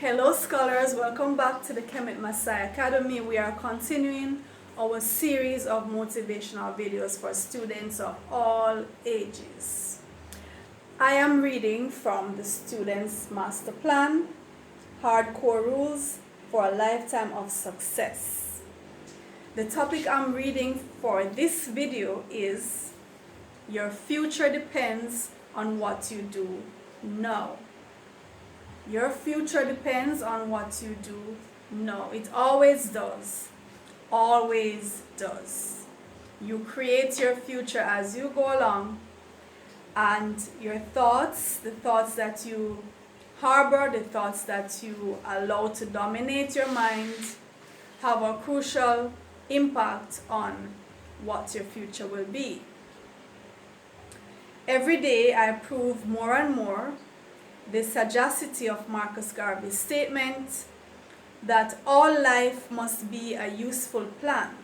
Hello scholars, welcome back to the Kemet Maasai Academy. We are continuing our series of motivational videos for students of all ages. I am reading from the Student's Master Plan, Hardcore Rules for a Lifetime of Success. The topic I'm reading for this video is Your Future Depends on What You Do Now. Your future depends on what you do now. It always does. Always does. You create your future as you go along, and your thoughts, the thoughts that you harbor, the thoughts that you allow to dominate your mind, have a crucial impact on what your future will be. Every day I prove more and more the sagacity of Marcus Garvey's statement that all life must be a useful plan.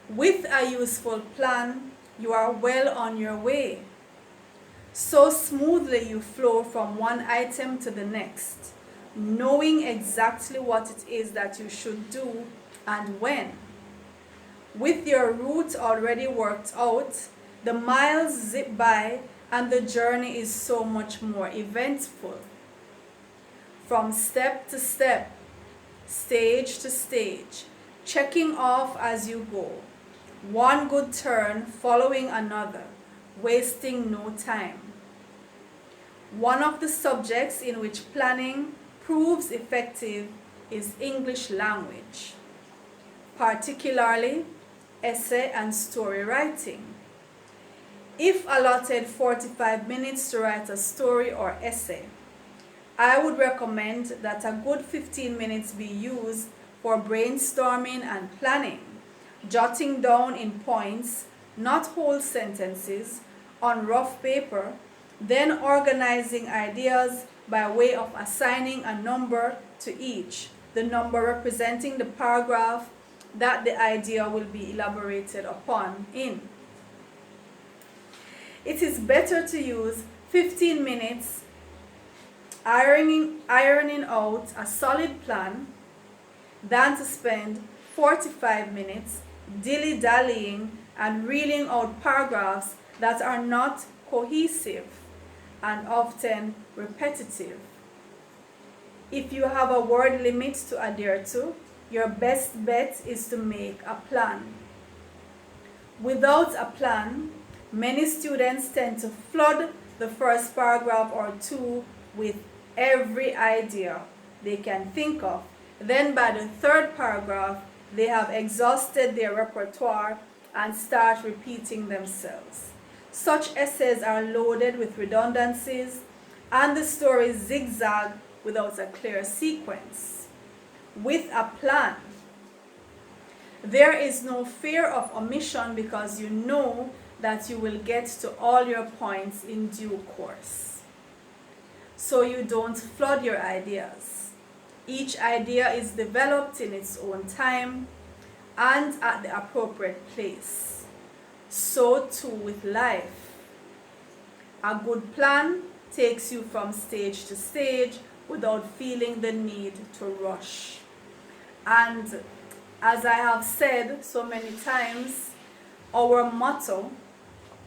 With a useful plan, you are well on your way. So smoothly you flow from one item to the next, knowing exactly what it is that you should do and when. With your route already worked out, the miles zip by and the journey is so much more eventful. From step to step, stage to stage, checking off as you go, one good turn following another, wasting no time. One of the subjects in which planning proves effective is English language, particularly essay and story writing. If allotted 45 minutes to write a story or essay, I would recommend that a good 15 minutes be used for brainstorming and planning, jotting down in points, not whole sentences, on rough paper, then organizing ideas by way of assigning a number to each, the number representing the paragraph that the idea will be elaborated upon in. It is better to use 15 minutes ironing out a solid plan than to spend 45 minutes dilly-dallying and reeling out paragraphs that are not cohesive and often repetitive. If you have a word limit to adhere to, your best bet is to make a plan. Without a plan, many students tend to flood the first paragraph or two with every idea they can think of. Then by the third paragraph, they have exhausted their repertoire and start repeating themselves. Such essays are loaded with redundancies, and the stories zigzag without a clear sequence. With a plan, there is no fear of omission because you know that you will get to all your points in due course. So you don't flood your ideas. Each idea is developed in its own time and at the appropriate place. So too with life. A good plan takes you from stage to stage without feeling the need to rush. And as I have said so many times, our motto,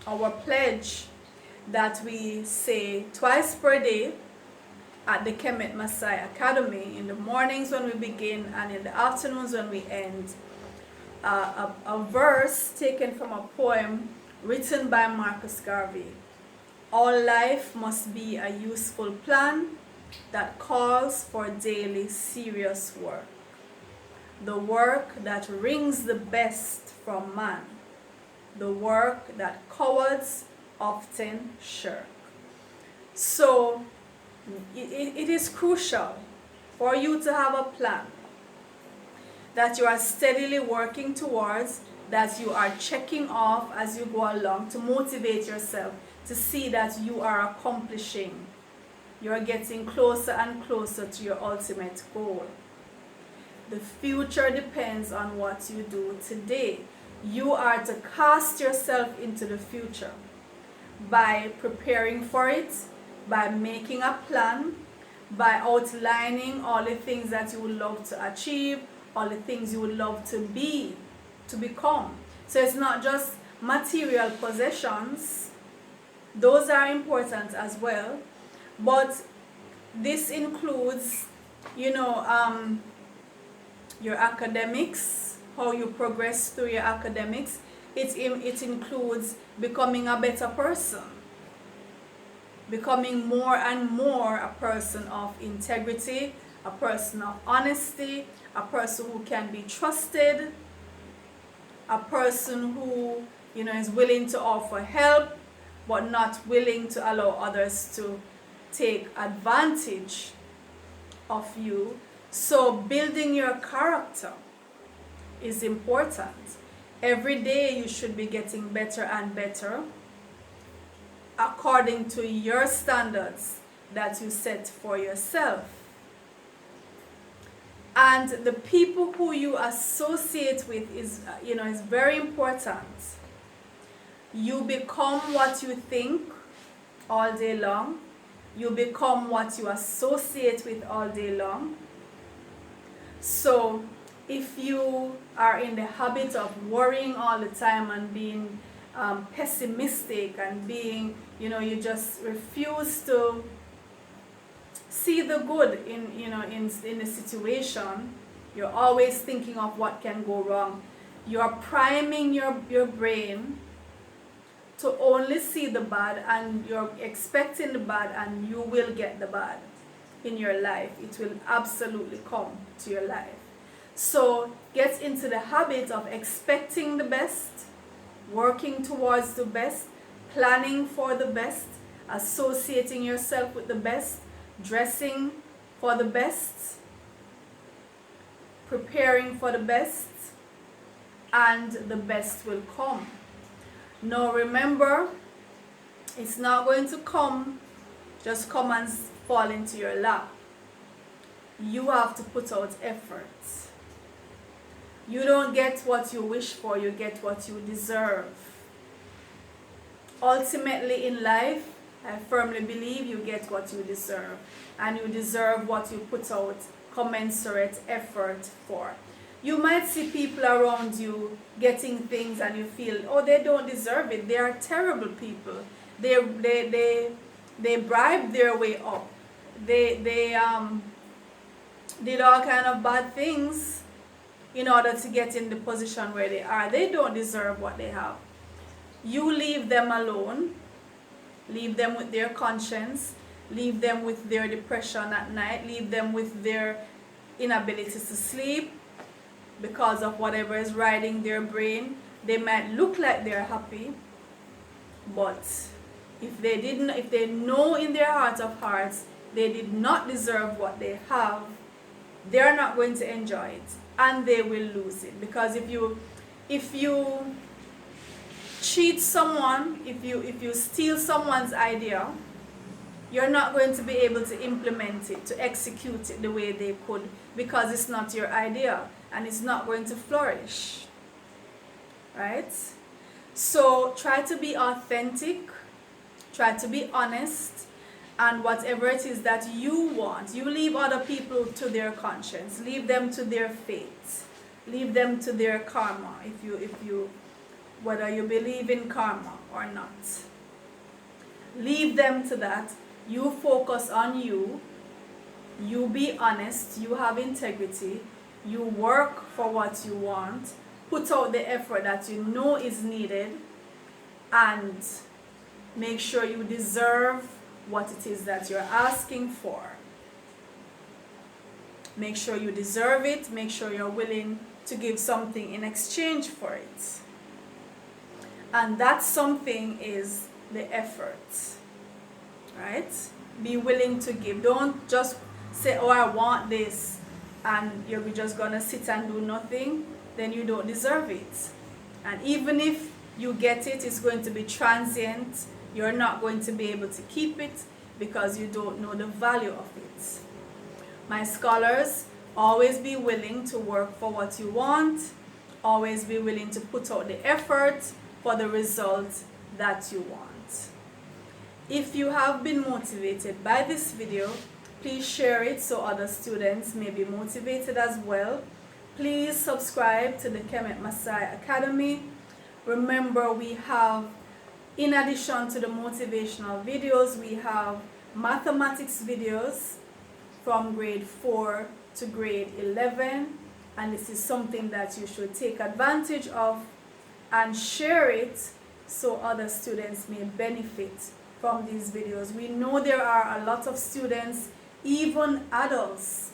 our pledge that we say twice per day at the Kemet Maasai Academy, in the mornings when we begin and in the afternoons when we end, a verse taken from a poem written by Marcus Garvey. All life must be a useful plan that calls for daily serious work. The work that wrings the best from man. The work that cowards often shirk. So it is crucial for you to have a plan that you are steadily working towards, that you are checking off as you go along to motivate yourself to see that you are accomplishing. You are getting closer and closer to your ultimate goal. The future depends on what you do today. You are to cast yourself into the future by preparing for it, by making a plan, by outlining all the things that you would love to achieve, all the things you would love to be, to become. So it's not just material possessions, those are important as well, but this includes, you know, your academics, how you progress through your academics. It includes becoming a better person, becoming more and more a person of integrity, a person of honesty, a person who can be trusted, a person who, you know, is willing to offer help but not willing to allow others to take advantage of you. So building your character is important. Every day you should be getting better and better according to your standards that you set for yourself. And the people who you associate with is, you know, is very important. You become what you think all day long. You become what you associate with all day long. So if you are in the habit of worrying all the time and being pessimistic and being, you know, you just refuse to see the good in, you know, in the situation, you're always thinking of what can go wrong. You're priming your brain to only see the bad, and you're expecting the bad, and you will get the bad in your life. It will absolutely come to your life. So get into the habit of expecting the best, working towards the best, planning for the best, associating yourself with the best, dressing for the best, preparing for the best, and the best will come. Now remember, it's not going to just come and fall into your lap. You have to put out effort. You don't get what you wish for, you get what you deserve. Ultimately in life, I firmly believe you get what you deserve, and you deserve what you put out commensurate effort for. You might see people around you getting things and you feel, oh, they don't deserve it. They are terrible people. They bribe their way up. They did all kind of bad things in order to get in the position where they are. They don't deserve what they have. You leave them alone. Leave them with their conscience. Leave them with their depression at night. Leave them with their inability to sleep because of whatever is riding their brain. They might look like they're happy, but if they know in their heart of hearts they did not deserve what they have, they're not going to enjoy it, and they will lose it. Because if you cheat someone, if you steal someone's idea, you're not going to be able to implement it, to execute it the way they could, because it's not your idea and it's not going to flourish, right? So try to be authentic, try to be honest, and whatever it is that you want, you leave other people to their conscience, leave them to their fate, leave them to their karma, if you whether you believe in karma or not. Leave them to that. You focus on you. You be honest. You have integrity. You work for what you want. Put out the effort that you know is needed, and make sure you deserve what it is that you're asking for. Make sure you deserve it. Make sure you're willing to give something in exchange for it. And that something is the effort, right? Be willing to give. Don't just say, oh, I want this, and you're just gonna sit and do nothing. Then you don't deserve it. And even if you get it, it's going to be transient. You're not going to be able to keep it because you don't know the value of it. My scholars, always be willing to work for what you want. Always be willing to put out the effort for the result that you want. If you have been motivated by this video, Please share it so other students may be motivated as well. Please subscribe to the Kemet Maasai Academy. Remember, we have, in addition to the motivational videos, we have mathematics videos from grade 4 to grade 11, and this is something that you should take advantage of and share it so other students may benefit from these videos. We know there are a lot of students, even adults,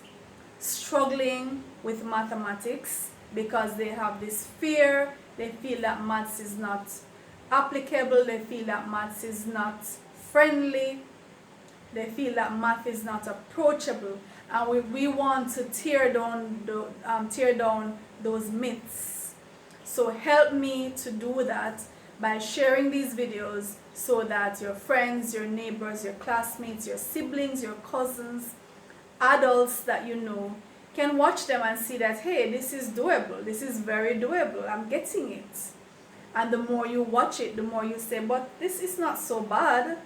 struggling with mathematics because they have this fear. They feel that maths is not applicable. They feel that maths is not friendly. They feel that math is not approachable. And we want to tear down those myths. So help me to do that by sharing these videos so that your friends, your neighbors, your classmates, your siblings, your cousins, adults that you know can watch them and see that, hey, this is doable. This is very doable. I'm getting it. And the more you watch it, the more you say, but this is not so bad.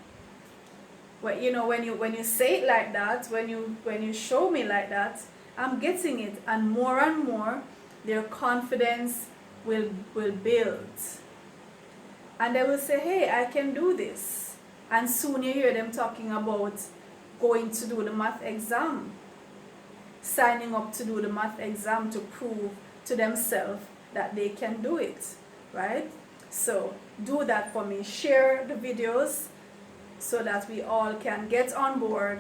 Well, you know, when you say it like that, when you show me like that, I'm getting it. And more, their confidence will build. And they will say, hey, I can do this. And soon you hear them talking about going to do the math exam, signing up to do the math exam to prove to themselves that they can do it, right? So do that for me. Share the videos so that we all can get on board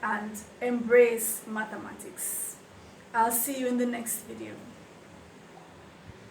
and embrace mathematics. I'll see you in the next video.